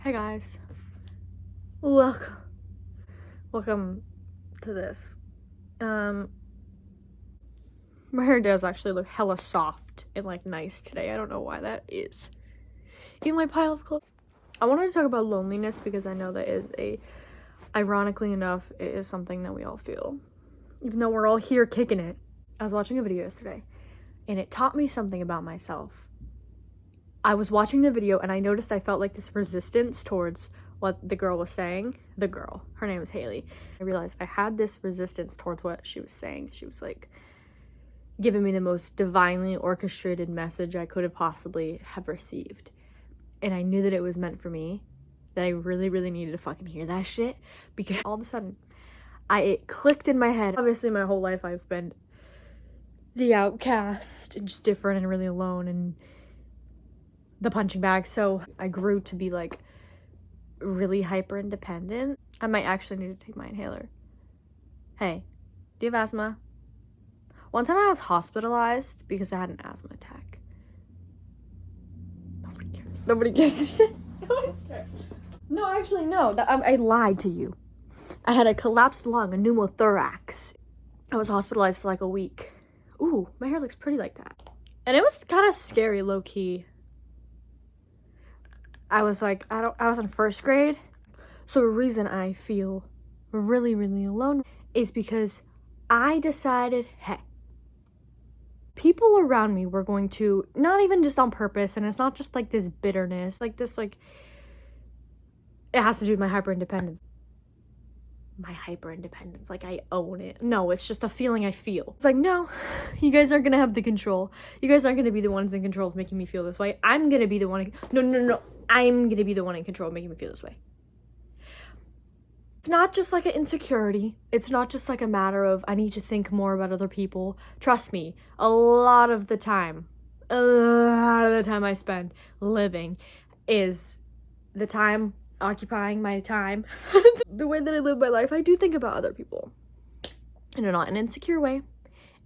Hey guys, welcome to this. My hair does actually look hella soft and like nice today. I don't know why that is. In my pile of clothes, I wanted to talk about loneliness because I know that is ironically enough, it is something that we all feel. Even though we're all here kicking it. I was watching a video yesterday and it taught me something about myself. I was watching the video and I noticed I felt like this resistance towards what the girl was saying. The girl, her name is Haley. I realized I had this resistance towards what she was saying. She was like giving me the most divinely orchestrated message I could have possibly have received. And I knew that it was meant for me, that I really, really needed to fucking hear that shit, because all of a sudden it clicked in my head. Obviously my whole life I've been the outcast and just different and really alone and the punching bag. So I grew to be like really hyper independent. I might actually need to take my inhaler. Hey, do you have asthma? One time I was hospitalized because I had an asthma attack. Nobody cares. Nobody gives a shit. Nobody cares. No, actually, no. I lied to you. I had a collapsed lung, a pneumothorax. I was hospitalized for like a week. Ooh, my hair looks pretty like that. And it was kind of scary, low key. I was in first grade. So the reason I feel really, really alone is because I decided, hey, people around me were going to, not even just on purpose, and it's not just like this bitterness, like this, like, it has to do with my hyper independence. Like I own it. No, it's just a feeling I feel. It's like, no, you guys aren't gonna have the control. You guys aren't gonna be the ones in control of making me feel this way. I'm gonna be the one. No. I'm gonna be the one in control of making me feel this way. It's not just like an insecurity. It's not just like a matter of I need to think more about other people. Trust me, a lot of the time I spend living is the time occupying my time. The way that I live my life, I do think about other people. And not in an insecure way.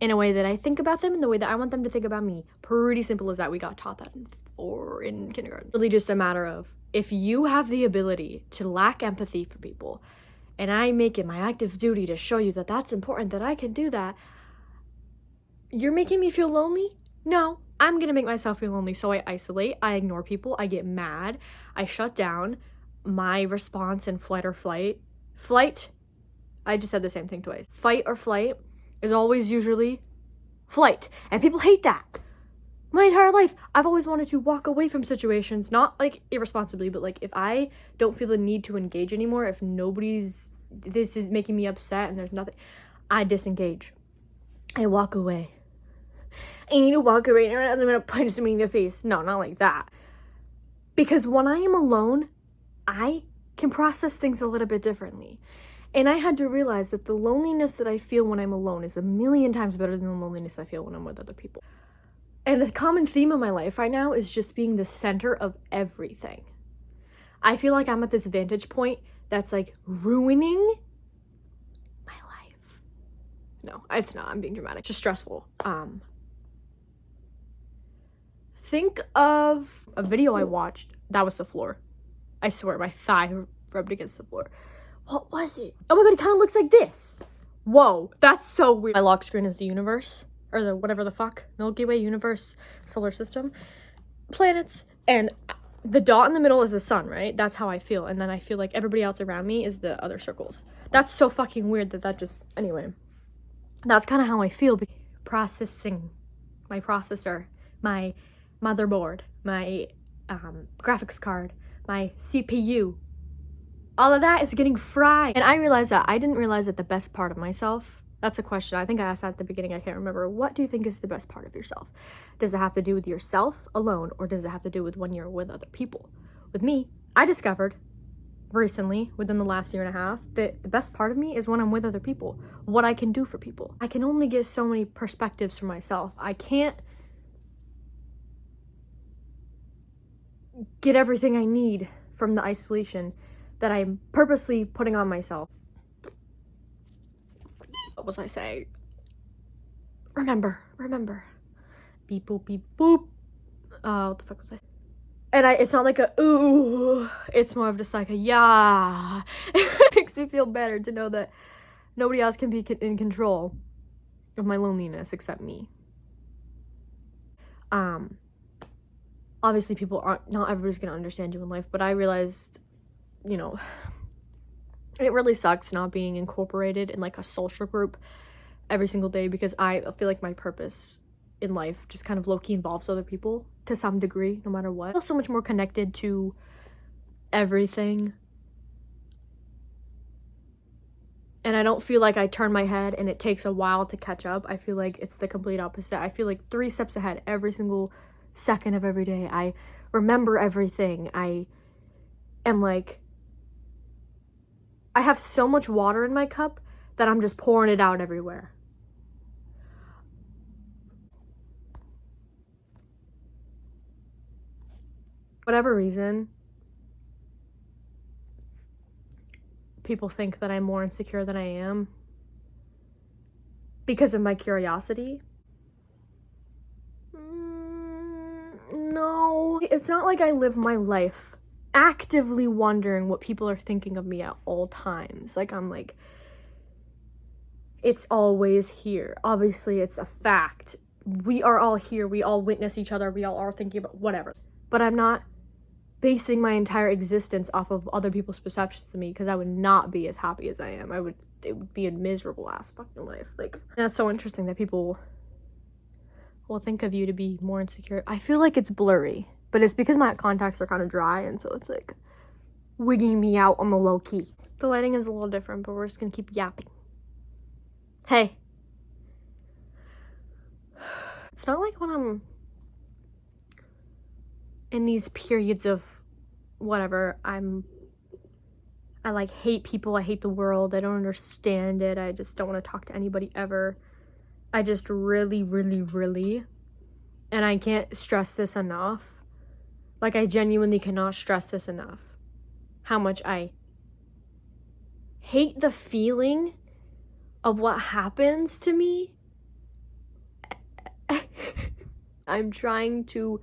In a way that I think about them and the way that I want them to think about me. Pretty simple as that. We got taught that in kindergarten. Really just a matter of if you have the ability to lack empathy for people, and I make it my active duty to show you that that's important, that I can do that, you're making me feel lonely? No, I'm gonna make myself feel lonely. So I isolate, I ignore people, I get mad, I shut down. My response in fight, I just said the same thing twice. Fight or flight is always usually flight. And people hate that. My entire life, I've always wanted to walk away from situations, not like irresponsibly, but like if I don't feel the need to engage anymore, if this is making me upset and there's nothing, I disengage. I walk away. I need to walk away and I'm gonna punch somebody in the face. No, not like that. Because when I am alone, I can process things a little bit differently. And I had to realize that the loneliness that I feel when I'm alone is a million times better than the loneliness I feel when I'm with other people. And the common theme of my life right now is just being the center of everything. I feel like I'm at this vantage point that's like ruining my life. No, it's not. I'm being dramatic. It's just stressful. Think of a video I watched. That was the floor. I swear, my thigh rubbed against the floor. What was it? Oh my god, it kind of looks like this. Whoa, that's so weird. My lock screen is the universe, or the whatever the fuck, Milky Way, universe, solar system, planets, and the dot in the middle is the sun, right? That's how I feel, and then I feel like everybody else around me is the other circles. That's so fucking weird that just, anyway. That's kind of how I feel. Processing, my processor, my motherboard, my graphics card, my CPU, all of that is getting fried. And I realized that I didn't realize that the best part of myself, that's a question. I think I asked that at the beginning. I can't remember. What do you think is the best part of yourself? Does it have to do with yourself alone, or does it have to do with when you're with other people? With me, I discovered recently, within the last year and a half, that the best part of me is when I'm with other people. What I can do for people. I can only get so many perspectives for myself. I can't get everything I need from the isolation that I'm purposely putting on myself. What was I saying? Remember. Beep boop beep boop. What the fuck was I? And it's not like a ooh, it's more of just like a yeah. It makes me feel better to know that nobody else can be in control of my loneliness except me. Obviously not everybody's gonna understand you in life, but I realized, you know, it really sucks not being incorporated in like a social group every single day, because I feel like my purpose in life just kind of low-key involves other people to some degree, no matter what. I feel so much more connected to everything, and I don't feel like I turn my head and it takes a while to catch up. I feel like it's the complete opposite. I feel like 3 steps ahead every single second of every day. I remember everything. I am like, I have so much water in my cup that I'm just pouring it out everywhere. Whatever reason, people think that I'm more insecure than I am because of my curiosity. No, it's not like I live my life actively wondering what people are thinking of me at all times. Like, I'm like, it's always here. Obviously, it's a fact. We are all here. We all witness each other. We all are thinking about whatever. But I'm not basing my entire existence off of other people's perceptions of me, because I would not be as happy as I am. It would be a miserable ass fucking life. Like, that's so interesting that people will think of you to be more insecure. I feel like it's blurry, but it's because my contacts are kind of dry, and so it's like wigging me out on the low key. The lighting is a little different, but we're just gonna keep yapping. Hey. It's not like when I'm in these periods of whatever, I like hate people, I hate the world, I don't understand it, I just don't want to talk to anybody ever. I just really, and I can't stress this enough, like, I genuinely cannot stress this enough, how much I hate the feeling of what happens to me. I'm trying to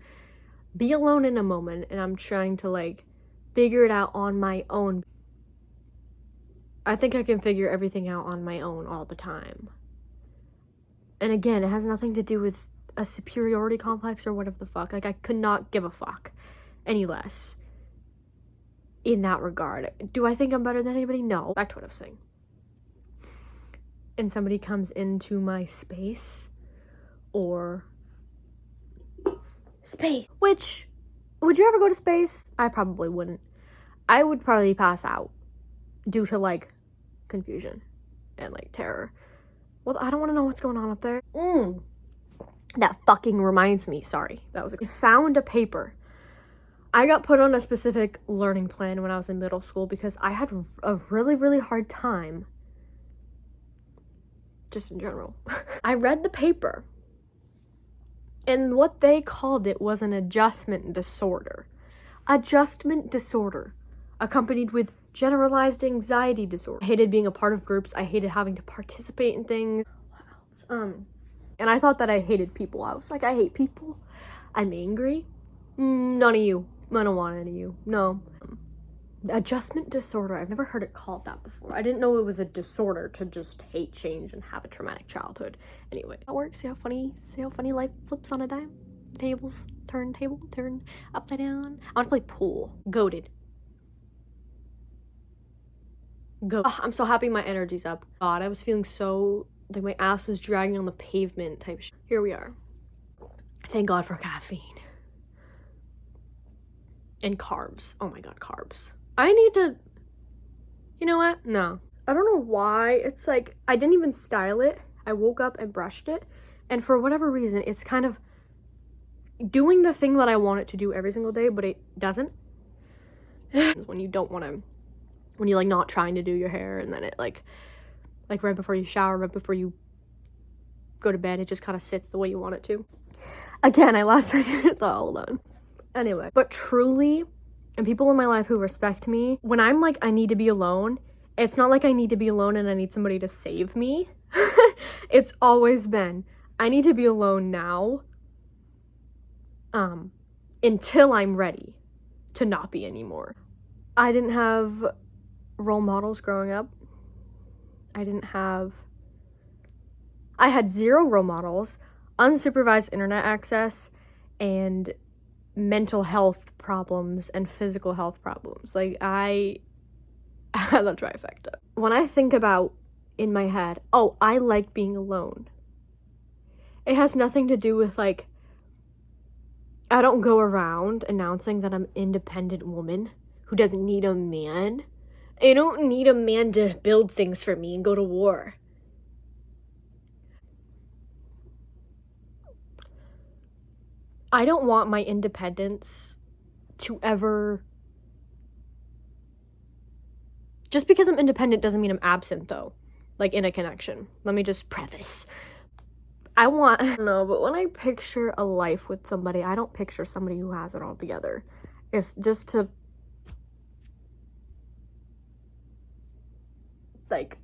be alone in a moment, and I'm trying to like figure it out on my own. I think I can figure everything out on my own all the time. And again, it has nothing to do with a superiority complex or whatever the fuck. Like, I could not give a fuck any less in that regard. Do I think I'm better than anybody? No. Back to what I was saying. And somebody comes into my space, or space. Which, would you ever go to space? I probably wouldn't. I would probably pass out due to like confusion and like terror. Well, I don't want to know what's going on up there. That fucking reminds me. Sorry, that was I found a paper. I got put on a specific learning plan when I was in middle school because I had a really hard time. Just in general. I read the paper, and what they called it was an adjustment disorder. Adjustment disorder, accompanied with generalized anxiety disorder. I hated being a part of groups. I hated having to participate in things. What else? And I thought that I hated people. I was like, I hate people. I'm angry. None of you. I don't want any of you. No. Adjustment disorder. I've never heard it called that before. I didn't know it was a disorder to just hate change and have a traumatic childhood. Anyway, that works. See how funny life flips on a dime? Tables turn upside down. I want to play pool. Goated. Oh, I'm so happy my energy's up. God, I was feeling so like my ass was dragging on the pavement type shit. Here we are. Thank God for caffeine. And carbs. Oh my God, carbs. I need to, you know what? No. I don't know why. It's like, I didn't even style it. I woke up and brushed it. And for whatever reason, it's kind of doing the thing that I want it to do every single day, but it doesn't. When you don't want to, when you're like not trying to do your hair, and then it like right before you shower, right before you go to bed, it just kind of sits the way you want it to. Again, I lost my train of thought. Hold on. Anyway, but truly, and people in my life who respect me, when I'm like, I need to be alone, it's not like I need to be alone and I need somebody to save me. It's always been, I need to be alone now. until I'm ready to not be anymore. I didn't have role models growing up. I had 0 role models, unsupervised internet access, and mental health problems and physical health problems. Like, I had the trifecta. When I think about in my head, oh, I like being alone, it has nothing to do with, like, I don't go around announcing that I'm an independent woman who doesn't need a man. I don't need a man to build things for me and go to war. I don't want my independence to ever... Just because I'm independent doesn't mean I'm absent, though. Like, in a connection. Let me just preface. I don't know, but when I picture a life with somebody, I don't picture somebody who has it all together. If just to... like...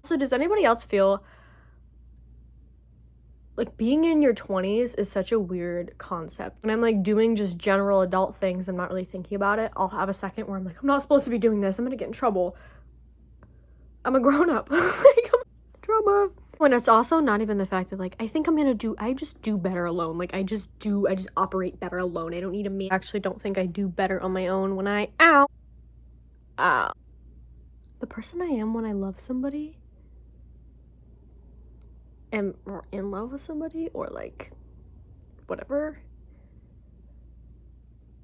So does anybody else feel like being in your 20s is such a weird concept? When I'm like doing just general adult things, I'm not really thinking about it, I'll have a second where I'm like, I'm not supposed to be doing this, I'm gonna get in trouble. I'm a grown-up. Like, drama. When it's also not even the fact that, like, I think I just do better alone. Like, I just operate better alone. I don't need a man. I actually don't think I do better on my own when the person I am when I love somebody or in love with somebody, or like whatever,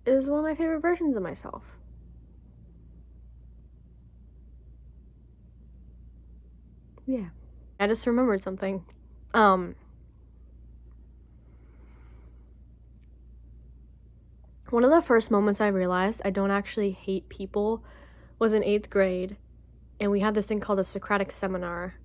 is one of my favorite versions of myself. Yeah. I just remembered something. One of the first moments I realized I don't actually hate people was in 8th grade, and we had this thing called a Socratic seminar.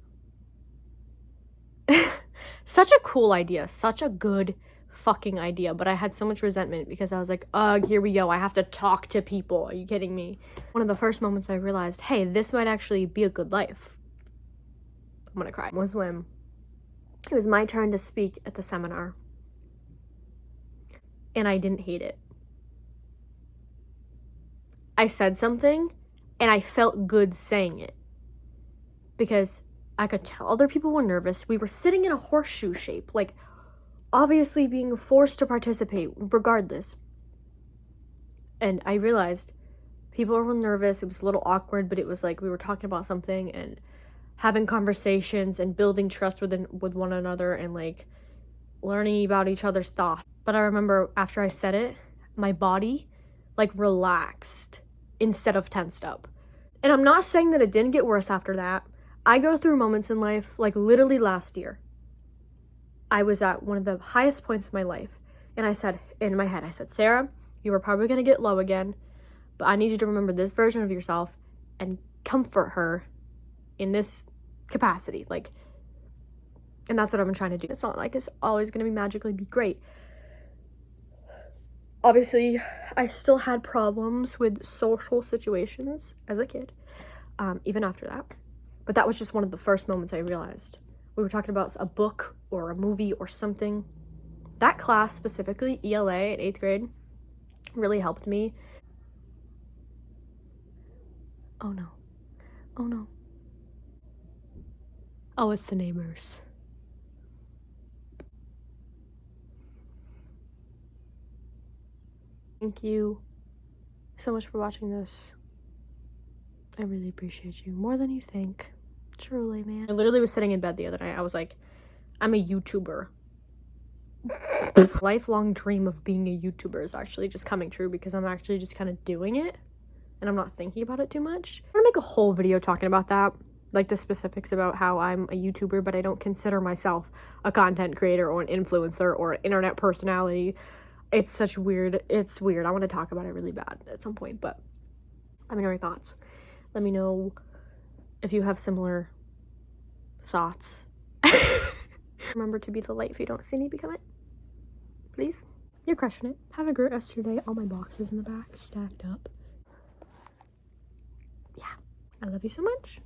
Such a cool idea, such a good fucking idea, but I had so much resentment because I was like, ugh, here we go, I have to talk to people, are you kidding me? One of the first moments I realized, hey, this might actually be a good life, I'm gonna cry, was when it was my turn to speak at the seminar, and I didn't hate it. I said something, and I felt good saying it, because I could tell other people were nervous. We were sitting in a horseshoe shape, like, obviously being forced to participate regardless. And I realized people were nervous. It was a little awkward, but it was like we were talking about something and having conversations and building trust with one another and like learning about each other's thoughts. But I remember after I said it, my body like relaxed instead of tensed up. And I'm not saying that it didn't get worse after that. I go through moments in life, like literally last year, I was at one of the highest points of my life, and I said, in my head, I said, Sarah, you are probably going to get low again, but I need you to remember this version of yourself and comfort her in this capacity, like, and that's what I'm trying to do. It's not like it's always going to magically be great. Obviously, I still had problems with social situations as a kid, even after that. But that was just one of the first moments I realized. We were talking about a book or a movie or something. That class specifically, ELA in 8th grade, really helped me. Oh no. Oh no. Oh, it's the neighbors. Thank you so much for watching this. I really appreciate you more than you think. Truly, man. I literally was sitting in bed the other night. I was like, I'm a YouTuber. Lifelong dream of being a YouTuber is actually just coming true because I'm actually just kind of doing it and I'm not thinking about it too much. I'm gonna make a whole video talking about that, like the specifics about how I'm a YouTuber, but I don't consider myself a content creator or an influencer or an internet personality. It's weird. I want to talk about it really bad at some point, but let me know your thoughts. Let me know if you have similar thoughts. Remember to be the light if you don't see me become it. Please. You're crushing it. Have a great rest of your day. All my boxes in the back stacked up. Yeah. I love you so much.